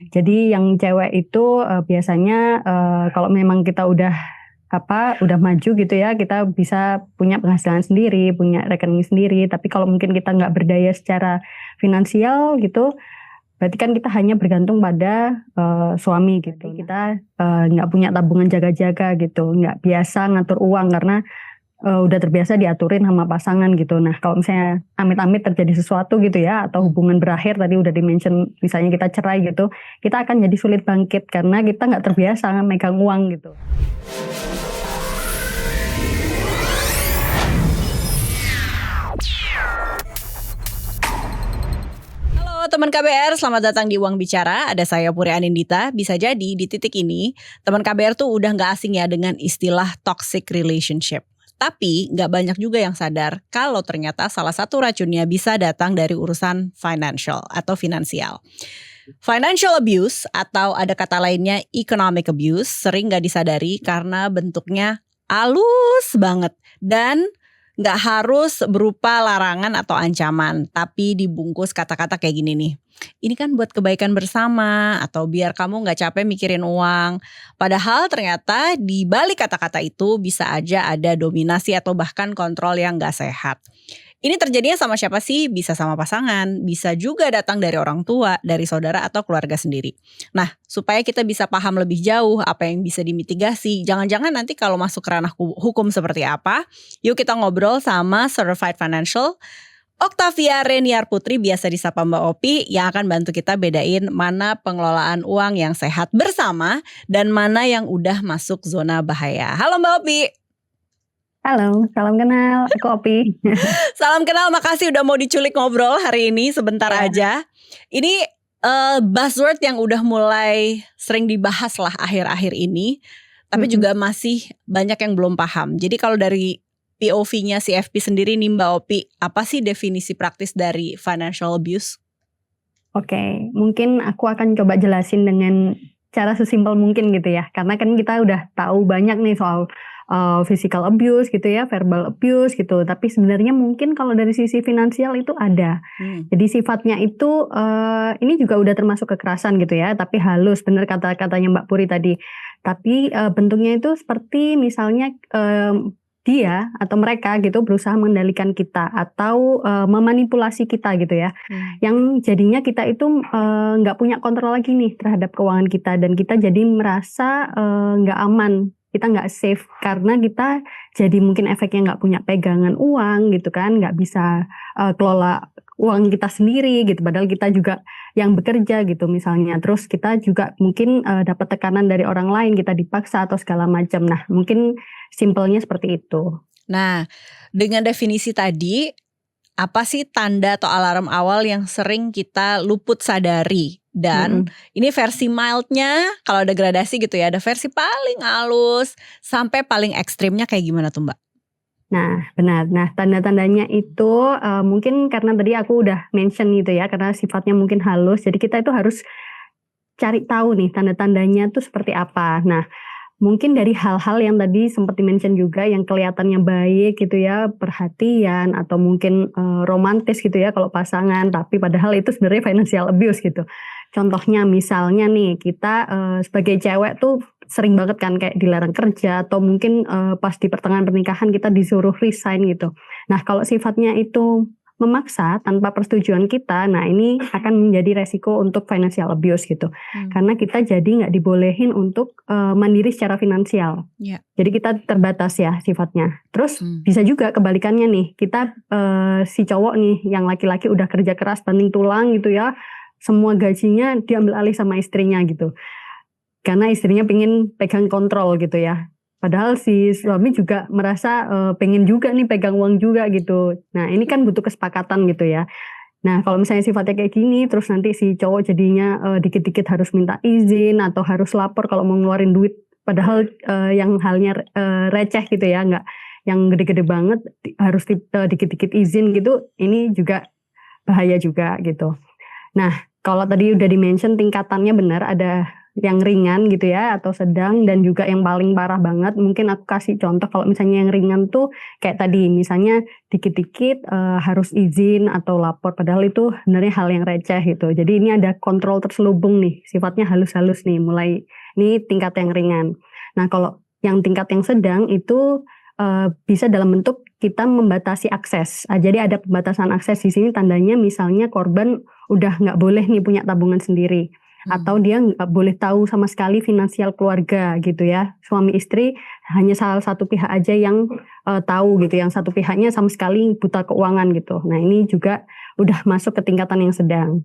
Jadi yang cewek itu biasanya kalau memang kita udah maju gitu ya, kita bisa punya penghasilan sendiri, punya rekening sendiri. Tapi kalau mungkin kita nggak berdaya secara finansial gitu, berarti kan kita hanya bergantung pada suami gitu. Kita nggak punya tabungan jaga-jaga gitu, nggak biasa ngatur uang karena udah terbiasa diaturin sama pasangan gitu. Nah kalau misalnya amit-amit terjadi sesuatu gitu ya, atau hubungan berakhir, tadi udah di-mention misalnya kita cerai gitu, kita akan jadi sulit bangkit karena kita nggak terbiasa megang uang gitu. Halo teman KBR, selamat datang di Uang Bicara. Ada saya Puri Anindita. Bisa jadi di titik ini teman KBR tuh udah gak asing ya dengan istilah toxic relationship. Tapi gak banyak juga yang sadar kalau ternyata salah satu racunnya bisa datang dari urusan financial atau finansial. Financial abuse atau ada kata lainnya economic abuse sering gak disadari karena bentuknya halus banget dan gak harus berupa larangan atau ancaman, tapi dibungkus kata-kata kayak gini nih. Ini kan buat kebaikan bersama atau biar kamu gak capek mikirin uang. Padahal ternyata di balik kata-kata itu bisa aja ada dominasi atau bahkan kontrol yang gak sehat. Ini terjadinya sama siapa sih? Bisa sama pasangan, bisa juga datang dari orang tua, dari saudara atau keluarga sendiri. Nah, supaya kita bisa paham lebih jauh apa yang bisa dimitigasi, jangan-jangan nanti kalau masuk ke ranah hukum seperti apa, yuk kita ngobrol sama Certified Financial Octavia Reniar Putri, biasa disapa Mbak Opi, yang akan bantu kita bedain mana pengelolaan uang yang sehat bersama dan mana yang udah masuk zona bahaya. Halo Mbak Opi. Halo, salam kenal, aku Opi. Salam kenal, makasih udah mau diculik ngobrol hari ini sebentar aja. Ini buzzword yang udah mulai sering dibahas lah akhir-akhir ini, tapi juga masih banyak yang belum paham. Jadi kalau dari POV-nya CFP sendiri nih Mbak Opi, apa sih definisi praktis dari financial abuse? Oke, mungkin aku akan coba jelasin dengan cara sesimpel mungkin gitu ya. Karena kan kita udah tahu banyak nih soal physical abuse gitu ya, verbal abuse gitu. Tapi sebenarnya mungkin kalau dari sisi finansial itu ada. Jadi sifatnya itu ini juga udah termasuk kekerasan gitu ya, tapi halus, bener kata-katanya Mbak Puri tadi. Tapi bentuknya itu seperti misalnya dia atau mereka gitu berusaha mengendalikan kita atau memanipulasi kita gitu ya. Yang jadinya kita itu nggak punya kontrol lagi nih terhadap keuangan kita, dan kita jadi merasa nggak aman. Kita nggak safe karena kita jadi mungkin efeknya nggak punya pegangan uang gitu kan, nggak bisa kelola uang kita sendiri gitu, padahal kita juga yang bekerja gitu misalnya. Terus kita juga mungkin dapat tekanan dari orang lain, kita dipaksa atau segala macam. Nah mungkin simpelnya seperti itu. Nah dengan definisi tadi, apa sih tanda atau alarm awal yang sering kita luput sadari? Dan ini versi mildnya, kalau ada gradasi gitu ya, ada versi paling halus sampai paling ekstrimnya kayak gimana tuh Mbak? Nah benar, nah tanda-tandanya itu mungkin karena tadi aku udah mention gitu ya, karena sifatnya mungkin halus, jadi kita itu harus cari tahu nih tanda-tandanya tuh seperti apa. Nah mungkin dari hal-hal yang tadi sempat di-mention juga, yang kelihatannya baik gitu ya, perhatian atau mungkin romantis gitu ya kalau pasangan, tapi padahal itu sebenarnya financial abuse gitu. Contohnya misalnya nih, kita sebagai cewek tuh sering banget kan kayak dilarang kerja, atau mungkin pas di pertengahan pernikahan kita disuruh resign gitu. Nah kalau sifatnya itu memaksa tanpa persetujuan kita, nah ini akan menjadi resiko untuk financial abuse gitu. Karena kita jadi nggak dibolehin untuk mandiri secara finansial. Jadi kita terbatas ya sifatnya. Terus bisa juga kebalikannya nih, kita si cowok nih yang laki-laki udah kerja keras banting tulang gitu ya, semua gajinya diambil alih sama istrinya gitu. Karena istrinya pengen pegang kontrol gitu ya. Padahal si suami juga merasa pengen juga nih pegang uang juga gitu. Nah ini kan butuh kesepakatan gitu ya. Nah kalau misalnya sifatnya kayak gini, terus nanti si cowok jadinya dikit-dikit harus minta izin atau harus lapor kalau mau ngeluarin duit. Padahal yang halnya receh gitu ya, nggak yang gede-gede banget, harus dikit-dikit izin gitu. Ini juga bahaya juga gitu. Nah kalau tadi udah di-mention tingkatannya benar, ada yang ringan gitu ya atau sedang, dan juga yang paling parah banget. Mungkin aku kasih contoh, kalau misalnya yang ringan tuh kayak tadi misalnya dikit-dikit harus izin atau lapor, padahal itu sebenarnya hal yang receh gitu. Jadi ini ada kontrol terselubung nih, sifatnya halus-halus nih, mulai ini tingkat yang ringan. Nah kalau yang tingkat yang sedang itu bisa dalam bentuk kita membatasi akses. Jadi ada pembatasan akses di sini, tandanya misalnya korban udah nggak boleh nih punya tabungan sendiri, atau dia nggak boleh tahu sama sekali finansial keluarga gitu ya. Suami istri hanya salah satu pihak aja yang tahu gitu, yang satu pihaknya sama sekali buta keuangan gitu. Nah ini juga udah masuk ke tingkatan yang sedang.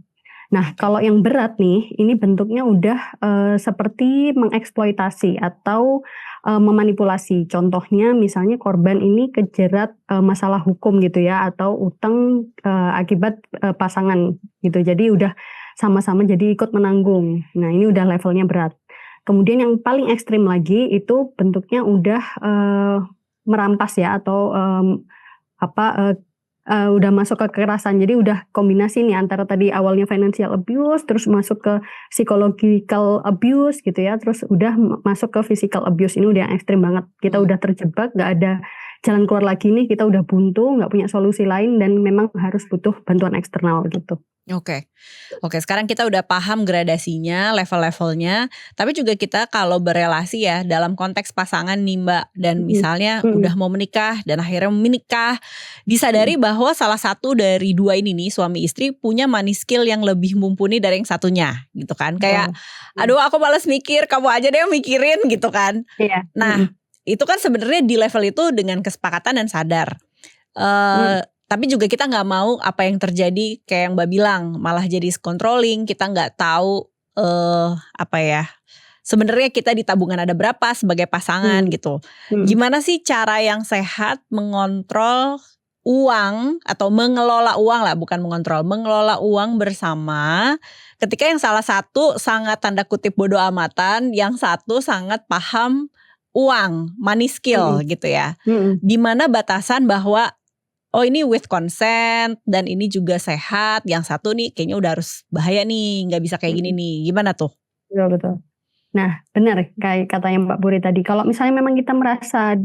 Nah kalau yang berat nih, ini bentuknya udah seperti mengeksploitasi atau memanipulasi. Contohnya misalnya korban ini kejerat masalah hukum gitu ya, atau utang akibat pasangan gitu. Jadi udah sama-sama jadi ikut menanggung. Nah ini udah levelnya berat. Kemudian yang paling ekstrim lagi itu bentuknya udah merampas ya, atau udah masuk ke kekerasan. Jadi udah kombinasi nih antara tadi awalnya financial abuse, terus masuk ke psychological abuse gitu ya, terus udah masuk ke physical abuse. Ini udah yang ekstrim banget. Kita udah terjebak, gak ada jalan keluar lagi nih, kita udah buntu, gak punya solusi lain, dan memang harus butuh bantuan eksternal gitu. Oke, sekarang kita udah paham gradasinya, level-levelnya, tapi juga kita kalau berelasi ya dalam konteks pasangan nih Mbak, dan misalnya udah mau menikah dan akhirnya menikah, disadari bahwa salah satu dari dua ini nih, suami istri, punya money skill yang lebih mumpuni dari yang satunya gitu kan. Kayak aduh aku males mikir, kamu aja deh yang mikirin gitu kan. Iya. Nah itu kan sebenarnya di level itu dengan kesepakatan dan sadar. Tapi juga kita nggak mau apa yang terjadi kayak yang Mbak bilang, malah jadi controlling. Kita nggak tahu sebenarnya kita di tabungan ada berapa sebagai pasangan gitu. Gimana sih cara yang sehat mengontrol uang atau mengelola uang lah, bukan mengontrol, mengelola uang bersama ketika yang salah satu sangat tanda kutip bodoh amatan, yang satu sangat paham uang, money skill gitu ya. Di mana batasan bahwa oh ini with consent dan ini juga sehat, yang satu nih kayaknya udah harus bahaya nih, gak bisa kayak gini nih, gimana tuh? Betul. Nah benar kayak katanya Mbak Puri tadi, kalau misalnya memang kita merasa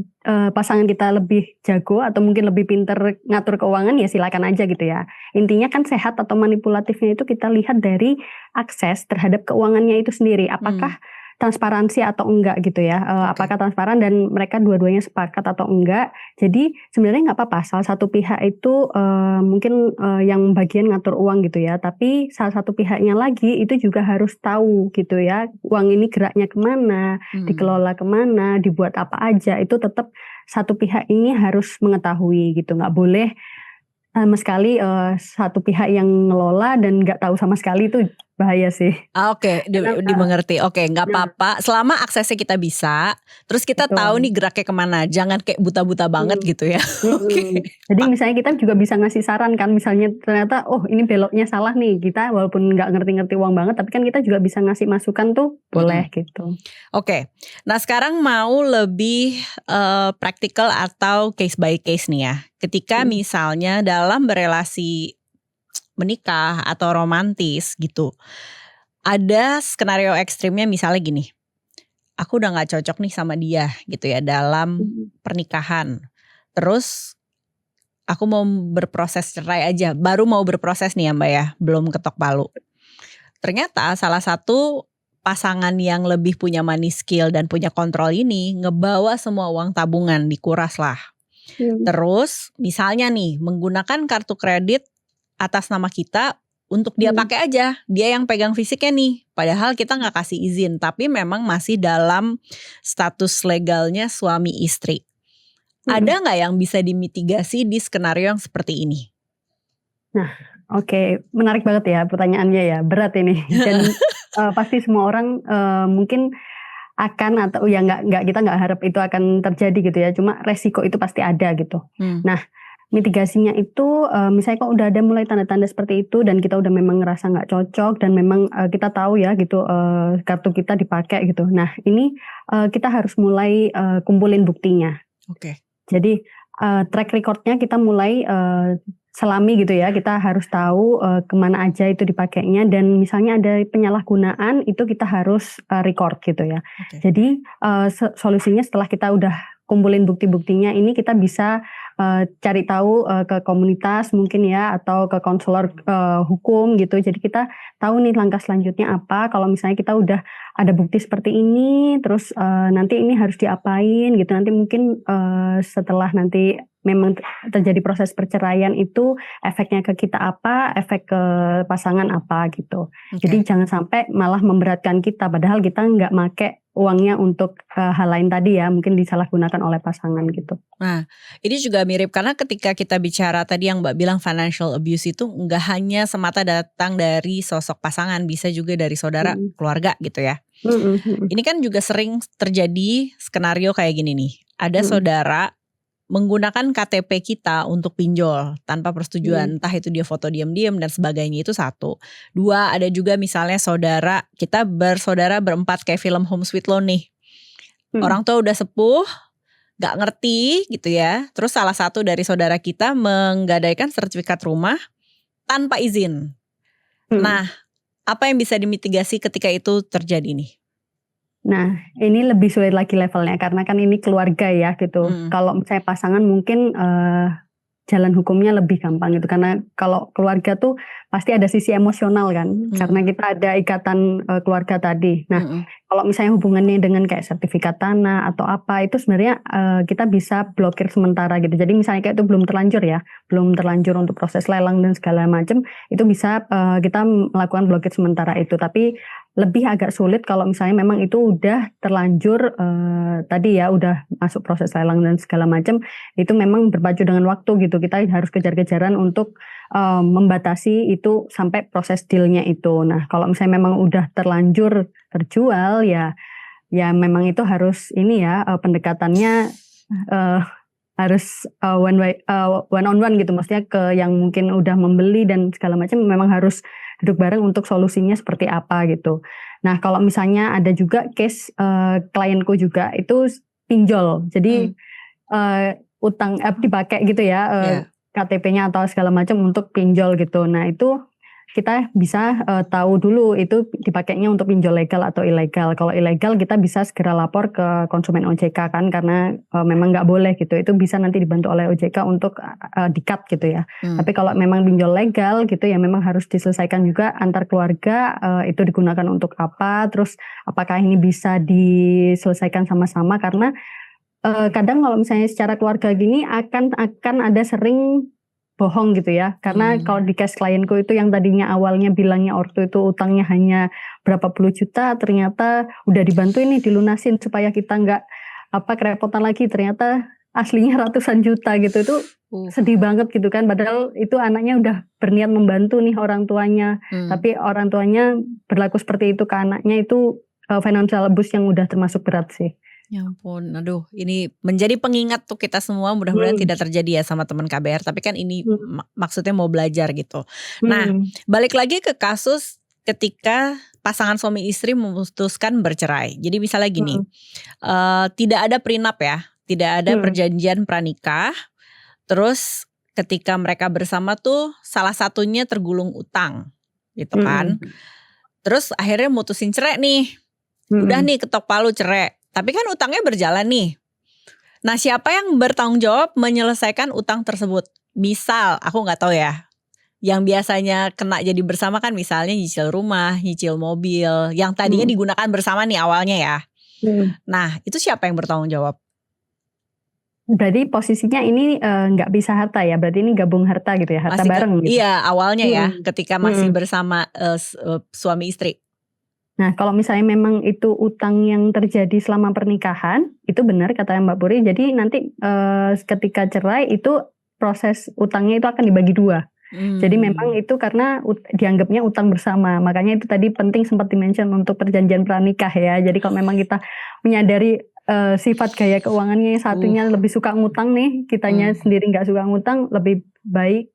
pasangan kita lebih jago atau mungkin lebih pinter ngatur keuangan, ya silakan aja gitu ya. Intinya kan sehat atau manipulatifnya itu kita lihat dari akses terhadap keuangannya itu sendiri, apakah transparansi atau enggak gitu ya. Apakah transparan dan mereka dua-duanya sepakat atau enggak. Jadi sebenarnya nggak apa-apa salah satu pihak itu mungkin yang bagian ngatur uang gitu ya, tapi salah satu pihaknya lagi itu juga harus tahu gitu ya, uang ini geraknya kemana, dikelola kemana, dibuat apa aja, itu tetap satu pihak ini harus mengetahui gitu. Nggak boleh sama sekali satu pihak yang ngelola dan nggak tahu sama sekali, itu bahaya sih. Oke, dimengerti. Oke, nggak apa-apa. Selama aksesnya kita bisa, terus kita tahu nih geraknya kemana. Jangan kayak buta-buta banget gitu ya. Jadi misalnya kita juga bisa ngasih saran kan, misalnya ternyata oh ini beloknya salah nih, kita walaupun nggak ngerti-ngerti uang banget, tapi kan kita juga bisa ngasih masukan tuh, boleh gitu. Oke, nah sekarang mau lebih praktikal atau case by case nih ya. Ketika misalnya dalam berelasi menikah atau romantis gitu, ada skenario ekstrimnya misalnya gini, aku udah gak cocok nih sama dia gitu ya dalam pernikahan, terus aku mau berproses cerai aja, baru mau berproses nih ya Mbak ya, belum ketok palu. Ternyata salah satu pasangan yang lebih punya money skill dan punya kontrol ini ngebawa semua uang tabungan, dikuras lah. Terus misalnya nih menggunakan kartu kredit atas nama kita untuk dia pakai aja, dia yang pegang fisiknya nih. Padahal kita nggak kasih izin, tapi memang masih dalam status legalnya suami istri. Ada nggak yang bisa dimitigasi di skenario yang seperti ini? Nah, oke, menarik banget ya pertanyaannya ya, berat ini. Dan pasti semua orang mungkin akan atau ya nggak kita nggak harap itu akan terjadi gitu ya. Cuma resiko itu pasti ada gitu. Nah, mitigasinya itu misalnya kok udah ada mulai tanda-tanda seperti itu dan kita udah memang ngerasa nggak cocok dan memang kita tahu ya gitu kartu kita dipakai gitu. Nah ini kita harus mulai kumpulin buktinya. Oke. Jadi track recordnya kita mulai selami gitu ya, kita harus tahu kemana aja itu dipakainya, dan misalnya ada penyalahgunaan itu kita harus record gitu ya. Oke. Jadi solusinya setelah kita udah kumpulin bukti-buktinya ini, kita bisa cari tahu ke komunitas mungkin ya, atau ke konselor hukum gitu. Jadi kita tahu nih langkah selanjutnya apa kalau misalnya kita udah ada bukti seperti ini, terus nanti ini harus diapain gitu. Nanti mungkin setelah nanti memang terjadi proses perceraian itu efeknya ke kita apa, efek ke pasangan apa gitu. Jadi jangan sampai malah memberatkan kita, padahal kita nggak make uangnya untuk hal lain tadi ya, mungkin disalahgunakan oleh pasangan gitu. Nah, ini juga mirip karena ketika kita bicara tadi yang Mbak bilang financial abuse itu nggak hanya semata datang dari sosok pasangan, bisa juga dari saudara, keluarga gitu ya. Ini kan juga sering terjadi skenario kayak gini nih. Ada saudara menggunakan KTP kita untuk pinjol tanpa persetujuan, entah itu dia foto diam-diam dan sebagainya, itu satu. Dua, ada juga misalnya kita bersaudara berempat kayak film Home Sweet Loan nih. Orang tua udah sepuh, gak ngerti gitu ya. Terus salah satu dari saudara kita menggadaikan sertifikat rumah tanpa izin. Nah, apa yang bisa dimitigasi ketika itu terjadi nih? Nah, ini lebih sulit lagi levelnya karena kan ini keluarga ya gitu. Kalau misalnya pasangan mungkin jalan hukumnya lebih gampang gitu, karena kalau keluarga tuh pasti ada sisi emosional kan, karena kita ada ikatan keluarga tadi. Nah, kalau misalnya hubungannya dengan kayak sertifikat tanah atau apa, itu sebenarnya kita bisa blokir sementara gitu. Jadi misalnya kayak itu belum terlanjur untuk proses lelang dan segala macam, itu bisa kita melakukan blokir sementara itu. Tapi lebih agak sulit kalau misalnya memang itu udah terlanjur tadi ya, udah masuk proses lelang dan segala macam, itu memang berpacu dengan waktu gitu. Kita harus kejar-kejaran untuk membatasi itu sampai proses dealnya itu. Nah, kalau misalnya memang udah terlanjur terjual ya memang itu harus ini ya, pendekatannya harus one on one gitu, maksudnya ke yang mungkin udah membeli dan segala macam, memang harus duduk bareng untuk solusinya seperti apa gitu. Nah, kalau misalnya ada juga case klienku juga itu pinjol, jadi utang dipakai gitu ya, KTP-nya atau segala macam untuk pinjol gitu. Nah, itu kita bisa tahu dulu itu dipakainya untuk pinjol legal atau ilegal. Kalau ilegal kita bisa segera lapor ke konsumen OJK kan, karena memang nggak boleh gitu. Itu bisa nanti dibantu oleh OJK untuk di-cut gitu ya. Tapi kalau memang pinjol legal gitu ya memang harus diselesaikan juga antar keluarga, itu digunakan untuk apa, terus apakah ini bisa diselesaikan sama-sama, karena kadang kalau misalnya secara keluarga gini akan ada sering bohong gitu ya, karena kalau di case klienku itu yang tadinya awalnya bilangnya ortu itu utangnya hanya berapa puluh juta, ternyata udah dibantu ini dilunasin supaya kita nggak kerepotan lagi, ternyata aslinya ratusan juta gitu. Itu sedih banget gitu kan, padahal itu anaknya udah berniat membantu nih orang tuanya, tapi orang tuanya berlaku seperti itu ke anaknya, itu financial abuse yang udah termasuk berat sih. Ya ampun, aduh, ini menjadi pengingat tuh kita semua, mudah-mudahan tidak terjadi ya sama teman KBR, tapi kan ini maksudnya mau belajar gitu. Nah, balik lagi ke kasus ketika pasangan suami istri memutuskan bercerai. Jadi misalnya gini, tidak ada prenup ya, tidak ada perjanjian pranikah, terus ketika mereka bersama tuh salah satunya tergulung utang gitu kan. Terus akhirnya mutusin cerai nih, udah nih ketok palu cerai. Tapi kan utangnya berjalan nih. Nah, siapa yang bertanggung jawab menyelesaikan utang tersebut? Misal, aku gak tahu ya, yang biasanya kena jadi bersama kan misalnya nyicil rumah, nyicil mobil, yang tadinya digunakan bersama nih awalnya ya. Nah, itu siapa yang bertanggung jawab? Berarti posisinya ini gak bisa harta ya, berarti ini gabung harta gitu ya, harta masih bareng gitu? Iya, awalnya ya, ketika masih bersama suami istri. Nah, kalau misalnya memang itu utang yang terjadi selama pernikahan, itu benar kata Mbak Puri. Jadi nanti ketika cerai itu proses utangnya itu akan dibagi dua. Jadi memang itu karena dianggapnya utang bersama. Makanya itu tadi penting sempat di-mention untuk perjanjian pranikah ya. Jadi kalau memang kita menyadari sifat gaya keuangannya satunya lebih suka ngutang nih, kitanya sendiri nggak suka ngutang, lebih baik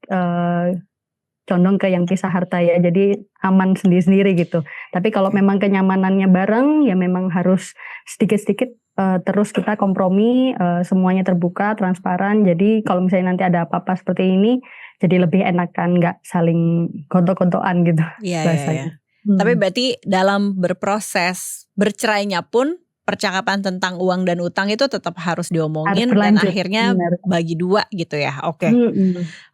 condong ke yang pisah harta ya, jadi aman sendiri-sendiri gitu. Tapi kalau memang kenyamanannya bareng ya memang harus sedikit-sedikit terus kita kompromi, semuanya terbuka, transparan. Jadi kalau misalnya nanti ada apa-apa seperti ini, jadi lebih enakan, nggak saling gontok-gontokan gitu Iya, iya, iya. bahasanya. Tapi berarti dalam berproses bercerainya pun percakapan tentang uang dan utang itu tetap harus Harus diomongin dan berlanjut, akhirnya benar. bagi 2 gitu ya. Oke.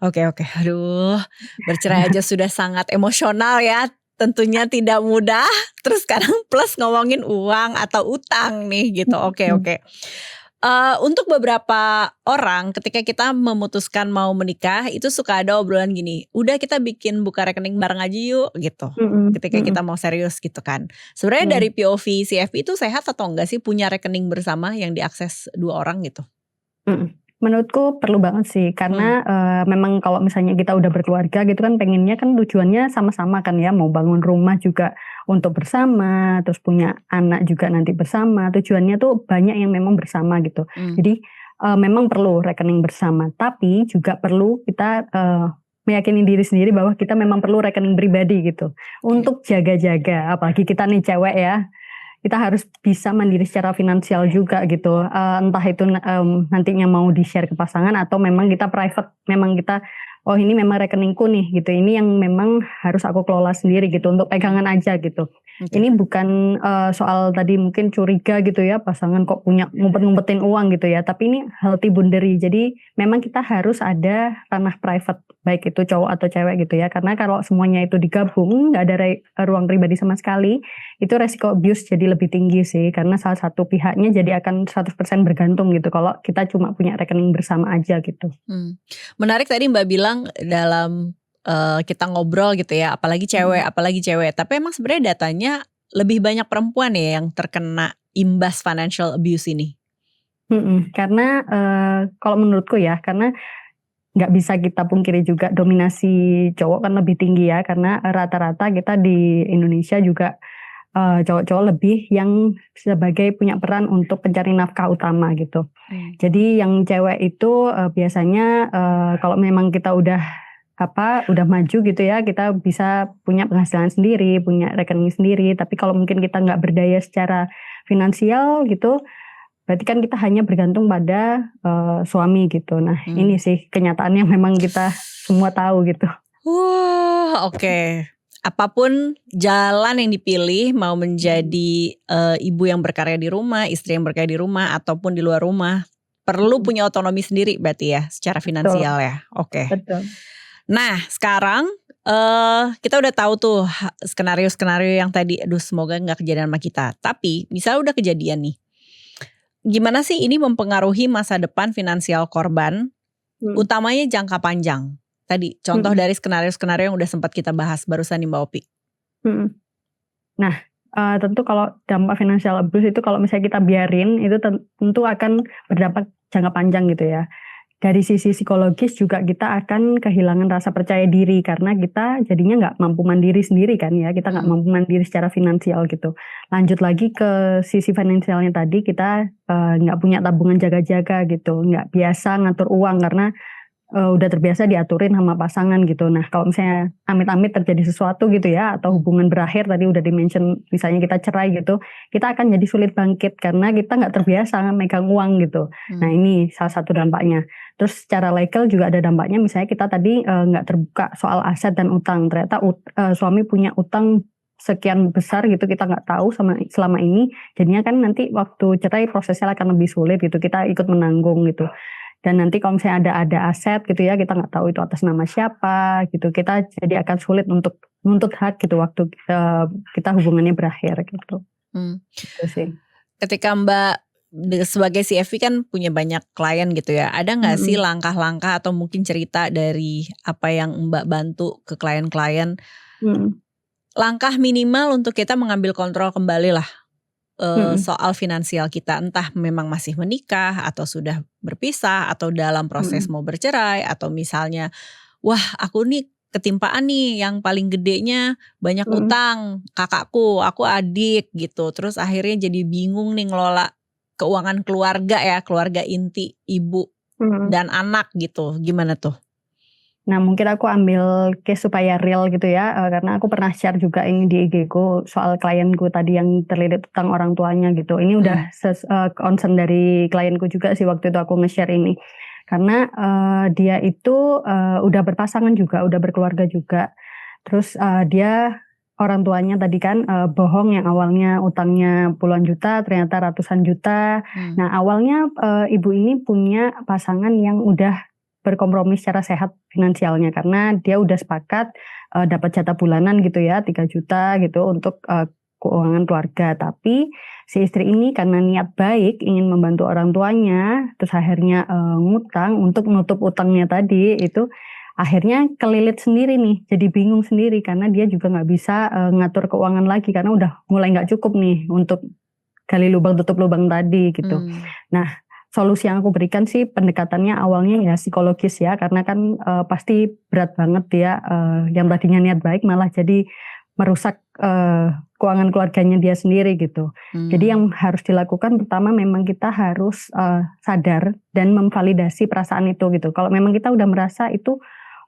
Oke. Aduh, bercerai aja sudah sangat emosional ya. Tentunya tidak mudah. Terus sekarang plus ngomongin uang atau utang nih gitu. Oke. Untuk beberapa orang ketika kita memutuskan mau menikah itu suka ada obrolan gini, udah kita bikin buka rekening bareng aja yuk gitu. Ketika kita mau serius gitu kan. Sebenarnya dari POV CFP itu sehat atau enggak sih punya rekening bersama yang diakses 2 orang gitu? Menurutku perlu banget sih karena memang kalau misalnya kita udah berkeluarga gitu kan pengennya kan tujuannya sama-sama kan ya, mau bangun rumah juga untuk bersama, terus punya anak juga nanti bersama, tujuannya tuh banyak yang memang bersama gitu. Jadi memang perlu rekening bersama, tapi juga perlu kita meyakini diri sendiri bahwa kita memang perlu rekening pribadi gitu untuk jaga-jaga, apalagi kita nih cewek ya. Kita harus bisa mandiri secara finansial juga gitu, entah itu nantinya mau di-share ke pasangan atau memang kita private, memang kita, oh ini memang rekeningku nih gitu, ini yang memang harus aku kelola sendiri gitu, untuk pegangan aja gitu. Ini bukan soal tadi mungkin curiga gitu ya, pasangan kok punya ngumpet-ngumpetin uang gitu ya, tapi ini healthy boundary. Jadi memang kita harus ada ranah private, baik itu cowok atau cewek gitu ya, karena kalau semuanya itu digabung, nggak ada ruang pribadi sama sekali, itu resiko abuse jadi lebih tinggi sih, karena salah satu pihaknya jadi akan 100% bergantung gitu kalau kita cuma punya rekening bersama aja gitu. Menarik tadi Mbak bilang dalam kita ngobrol gitu ya, apalagi cewek. Tapi emang sebenarnya datanya lebih banyak perempuan ya yang terkena imbas financial abuse ini. Karena kalau menurutku ya, karena nggak bisa kita pungkiri juga dominasi cowok kan lebih tinggi ya, karena rata-rata kita di Indonesia juga cowok-cowok lebih yang sebagai punya peran untuk pencari nafkah utama gitu. Jadi yang cewek itu biasanya kalau memang kita udah maju gitu ya, kita bisa punya penghasilan sendiri, punya rekening sendiri. Tapi kalau mungkin kita nggak berdaya secara finansial gitu, berarti kan kita hanya bergantung pada suami gitu. Nah ini sih kenyataan yang memang kita semua tahu gitu. Oke. Apapun jalan yang dipilih, mau menjadi ibu yang berkarya di rumah, istri yang berkarya di rumah, ataupun di luar rumah, perlu punya otonomi sendiri berarti ya, secara finansial ya. Oke. Betul. Nah sekarang kita udah tahu tuh skenario-skenario yang tadi, aduh semoga gak kejadian sama kita. Tapi misalnya udah kejadian nih, gimana sih ini mempengaruhi masa depan finansial korban, utamanya jangka panjang? Tadi contoh dari skenario-skenario yang udah sempat kita bahas barusan nih Mbak Opi. Nah tentu kalau dampak financial abuse itu kalau misalnya kita biarin itu tentu akan berdampak jangka panjang gitu ya. Dari sisi psikologis juga kita akan kehilangan rasa percaya diri karena kita jadinya nggak mampu mandiri sendiri kan ya, kita nggak mampu mandiri secara finansial gitu. Lanjut lagi ke sisi finansialnya tadi, kita nggak punya tabungan jaga-jaga gitu, nggak biasa ngatur uang karena udah terbiasa diaturin sama pasangan gitu. Nah kalau misalnya amit-amit terjadi sesuatu gitu ya, atau hubungan berakhir tadi udah di-mention misalnya kita cerai gitu, kita akan jadi sulit bangkit karena kita nggak terbiasa megang uang gitu. Nah ini salah satu dampaknya. Terus secara legal juga ada dampaknya, misalnya kita tadi nggak terbuka soal aset dan utang, ternyata suami punya utang sekian besar gitu, kita nggak tahu selama ini, jadinya kan nanti waktu cerai prosesnya akan lebih sulit gitu, kita ikut menanggung gitu. Dan nanti kalau misalnya ada aset gitu ya, kita nggak tahu itu atas nama siapa gitu, kita jadi akan sulit untuk menuntut hak gitu waktu kita hubungannya berakhir gitu. Gitu sih. Ketika Mbak sebagai CFP kan punya banyak klien gitu ya, ada nggak sih langkah-langkah atau mungkin cerita dari apa yang Mbak bantu ke klien-klien, langkah minimal untuk kita mengambil kontrol kembali lah soal finansial kita, entah memang masih menikah atau sudah berpisah atau dalam proses mau bercerai, atau misalnya wah aku nih ketimpaan nih yang paling gedenya banyak utang, kakakku, aku adik gitu, terus akhirnya jadi bingung nih ngelola keuangan keluarga ya, keluarga inti ibu dan anak gitu, gimana tuh? Nah mungkin aku ambil case supaya real gitu ya, karena aku pernah share juga ini di IG ku soal klienku tadi yang terlilit utang orang tuanya gitu. Ini udah concern dari klienku juga sih waktu itu aku nge-share ini. Karena dia itu udah berpasangan juga, udah berkeluarga juga. Terus dia orang tuanya tadi kan bohong yang awalnya utangnya puluhan juta ternyata ratusan juta. Nah awalnya ibu ini punya pasangan yang udah berkompromi secara sehat finansialnya karena dia udah sepakat dapat jatah bulanan gitu ya 3 juta gitu untuk keuangan keluarga. Tapi si istri ini karena niat baik ingin membantu orang tuanya, terus akhirnya ngutang untuk nutup utangnya tadi itu akhirnya kelilit sendiri nih, jadi bingung sendiri karena dia juga nggak bisa ngatur keuangan lagi karena udah mulai nggak cukup nih untuk gali lubang tutup lubang tadi gitu. Nah solusi yang aku berikan sih pendekatannya awalnya ya psikologis ya karena kan pasti berat banget ya yang tadinya niat baik malah jadi merusak keuangan keluarganya dia sendiri gitu. Jadi yang harus dilakukan pertama memang kita harus sadar dan memvalidasi perasaan itu gitu. Kalau memang kita udah merasa itu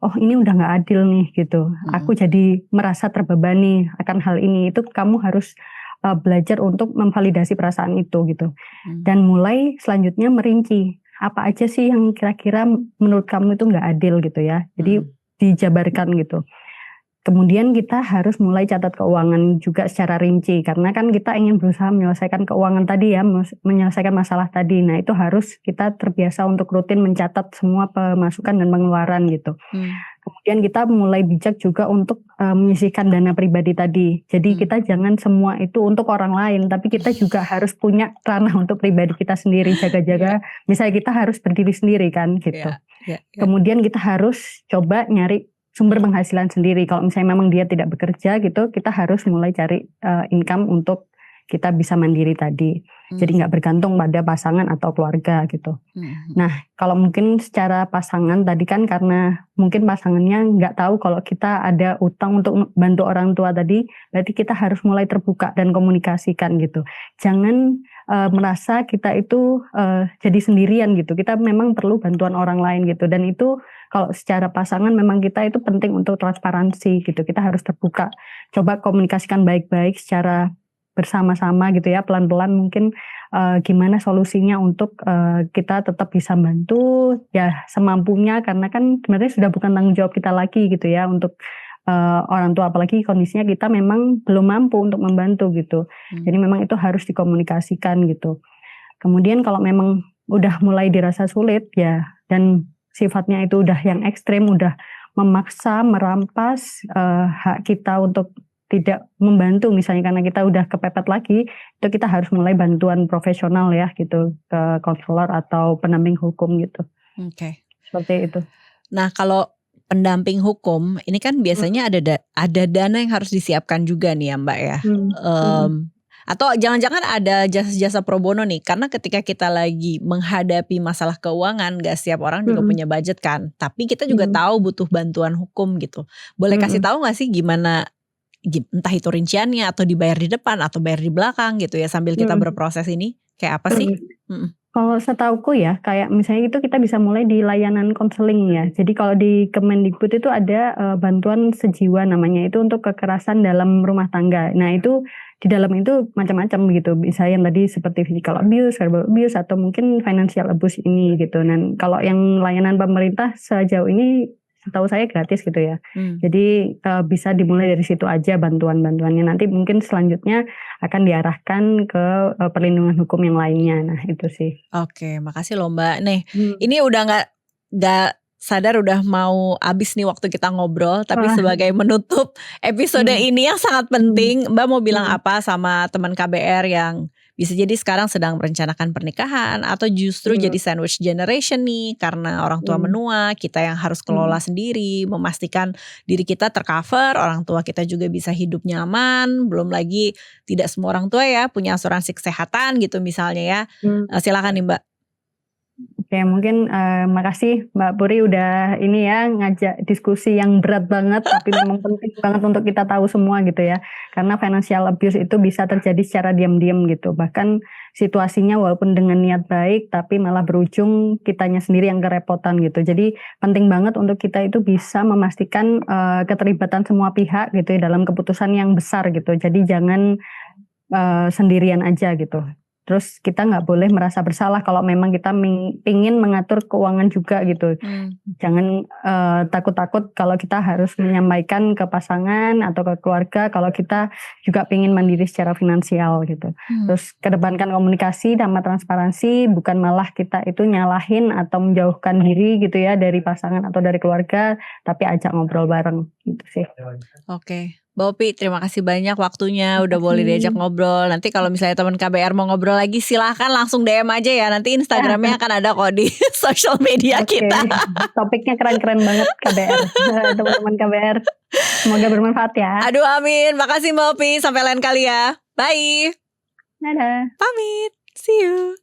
oh ini udah gak adil nih gitu. Aku jadi merasa terbebani akan hal ini. Itu kamu harus belajar untuk memvalidasi perasaan itu gitu. Dan mulai selanjutnya merinci apa aja sih yang kira-kira menurut kamu itu gak adil gitu ya. Jadi dijabarkan gitu. Kemudian kita harus mulai catat keuangan juga secara rinci karena kan kita ingin berusaha menyelesaikan keuangan tadi ya, menyelesaikan masalah tadi. Nah itu harus kita terbiasa untuk rutin mencatat semua pemasukan dan pengeluaran gitu. Kemudian kita mulai bijak juga untuk menyisihkan dana pribadi tadi. Jadi kita jangan semua itu untuk orang lain, tapi kita juga harus punya ranah untuk pribadi kita sendiri, jaga-jaga. Misalnya kita harus berdiri sendiri kan gitu. Kemudian kita harus coba nyari sumber penghasilan sendiri. Kalau misalnya memang dia tidak bekerja gitu, kita harus mulai cari income untuk kita bisa mandiri tadi. Jadi nggak bergantung pada pasangan atau keluarga gitu. Nah kalau mungkin secara pasangan tadi kan karena mungkin pasangannya nggak tahu kalau kita ada utang untuk bantu orang tua tadi, berarti kita harus mulai terbuka dan komunikasikan gitu. Jangan merasa kita itu jadi sendirian gitu. Kita memang perlu bantuan orang lain gitu. Dan itu kalau secara pasangan memang kita itu penting untuk transparansi gitu. Kita harus terbuka. Coba komunikasikan baik-baik secara bersama-sama gitu ya. Pelan-pelan mungkin gimana solusinya untuk kita tetap bisa bantu ya semampunya. Karena kan sebenarnya sudah bukan tanggung jawab kita lagi gitu ya untuk orang tua, apalagi kondisinya kita memang belum mampu untuk membantu gitu. Jadi memang itu harus dikomunikasikan gitu. Kemudian kalau memang udah mulai dirasa sulit ya dan sifatnya itu udah yang ekstrem, udah memaksa, merampas hak kita untuk tidak membantu misalnya karena kita udah kepepet lagi, itu kita harus mulai bantuan profesional ya gitu ke konselor atau pendamping hukum gitu. Seperti itu. Nah kalau pendamping hukum ini kan biasanya ada dana yang harus disiapkan juga nih ya Mbak ya. Atau jangan-jangan ada jasa-jasa pro bono nih, karena ketika kita lagi menghadapi masalah keuangan, gak setiap orang juga punya budget kan. Tapi kita juga tahu butuh bantuan hukum gitu. Boleh kasih tahu gak sih gimana, entah itu rinciannya atau dibayar di depan atau bayar di belakang gitu ya sambil kita berproses ini, kayak apa sih? Kalau setauku ya, kayak misalnya itu kita bisa mulai di layanan konseling ya. Jadi kalau di Kemendikbud itu ada bantuan sejiwa namanya, itu untuk kekerasan dalam rumah tangga. Nah itu di dalam itu macam-macam gitu. Bisa yang tadi seperti physical abuse, verbal abuse, atau mungkin financial abuse ini gitu. Dan kalau yang layanan pemerintah sejauh ini setahu saya gratis gitu ya. Jadi bisa dimulai dari situ aja bantuan-bantuannya. Nanti mungkin selanjutnya akan diarahkan ke perlindungan hukum yang lainnya. Nah itu sih. Oke, makasih loh Mbak. Nih, ini udah nggak sadar udah mau habis nih waktu kita ngobrol. Tapi sebagai menutup episode ini yang sangat penting, Mbak mau bilang apa sama teman KBR yang bisa jadi sekarang sedang merencanakan pernikahan atau justru jadi sandwich generation nih karena orang tua menua, kita yang harus kelola sendiri, memastikan diri kita tercover, orang tua kita juga bisa hidup nyaman, belum lagi tidak semua orang tua ya punya asuransi kesehatan gitu misalnya ya. Silakan nih Mbak. Oke, mungkin makasih Mbak Puri udah ini ya ngajak diskusi yang berat banget tapi memang penting banget untuk kita tahu semua gitu ya. Karena financial abuse itu bisa terjadi secara diam-diam gitu. Bahkan situasinya walaupun dengan niat baik tapi malah berujung kitanya sendiri yang kerepotan gitu. Jadi penting banget untuk kita itu bisa memastikan keterlibatan semua pihak gitu ya dalam keputusan yang besar gitu. Jadi jangan sendirian aja gitu. Terus kita nggak boleh merasa bersalah kalau memang kita pingin mengatur keuangan juga gitu. Jangan takut-takut kalau kita harus menyampaikan ke pasangan atau ke keluarga kalau kita juga pingin mandiri secara finansial gitu. Terus kedepankan komunikasi sama transparansi, bukan malah kita itu nyalahin atau menjauhkan diri gitu ya dari pasangan atau dari keluarga, tapi ajak ngobrol bareng gitu sih. Oke. Mbak Opi, terima kasih banyak waktunya udah boleh diajak ngobrol. Nanti kalau misalnya teman KBR mau ngobrol lagi silahkan langsung DM aja ya. Nanti Instagramnya akan ada kok di sosial media kita. Topiknya keren-keren banget KBR. Teman-teman KBR. Semoga bermanfaat ya. Aduh amin. Makasih Mbak Opi. Sampai lain kali ya. Bye. Dadah. Pamit. See you.